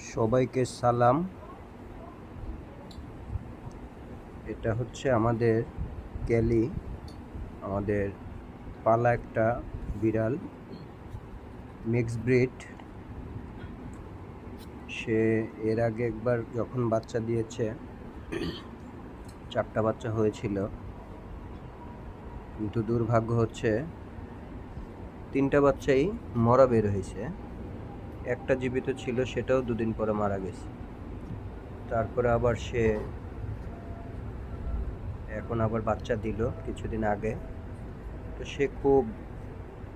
সবাইকে সালাম। এটা হচ্ছে আমাদের ক্যালি, আমাদের পালা একটা বিড়াল, মিক্স ব্রিড। সে এর আগে একবার যখন বাচ্চা দিয়েছে 4টা বাচ্চা হয়েছিল, কিন্তু দুর্ভাগ্য হচ্ছে 3টা বাচ্চাই মরা বের হয়েছে। একটা জীবিত ছিল, সেটাও 2 দিন পরে মারা গেছে। তারপরে আবার সে এখন আবার বাচ্চা দিল কিছুদিন আগে। তো সে খুব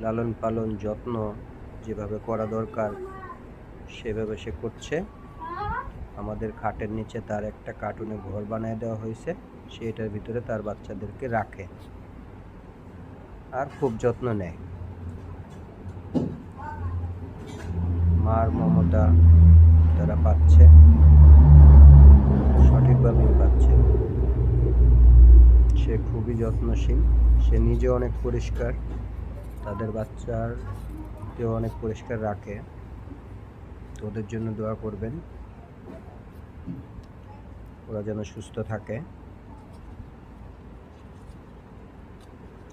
লালন পালন যত্ন যেভাবে করা দরকার সেভাবে সে করছে। আমাদের খাটের নিচে তার একটা কার্টুনে ঘর বানিয়ে দেওয়া হয়েছে, সে এটার ভিতরে তার বাচ্চাদেরকে রাখে আর খুব যত্ন নেয়। মার মমতা তারা পাচ্ছে, সঠিকভাবেই পাচ্ছে। সে খুবই যত্নশীল, সে নিজে অনেক পরিষ্কার, তাদের বাচ্চাকেও অনেক পরিষ্কার রাখে। তো ওদের জন্য দোয়া করবেন, ওরা যেন সুস্থ থাকে।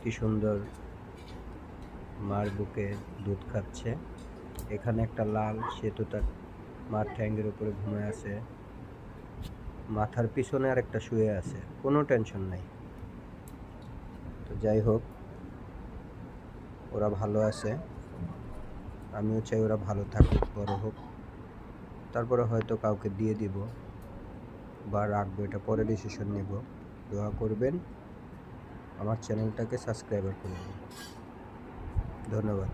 কি সুন্দর মার বুকে দুধ খাচ্ছে। এখানে একটা লাল, সে তো তার মার ঠ্যাঙ্গের উপরে ঘুমায় আছে, মাথার পিছনে আর একটা শুয়ে আছে, কোনো টেনশন নাই। তো যাই হোক, ওরা ভালো আছে, আমিও চাই ওরা ভালো থাকুক, বড় হোক। তারপরে হয়তো কাউকে দিয়ে দিব বা রাখবো, এটা পরে ডিসিশন নেব। দোয়া করবেন, আমার চ্যানেলটাকে সাবস্ক্রাইব করবেন। ধন্যবাদ।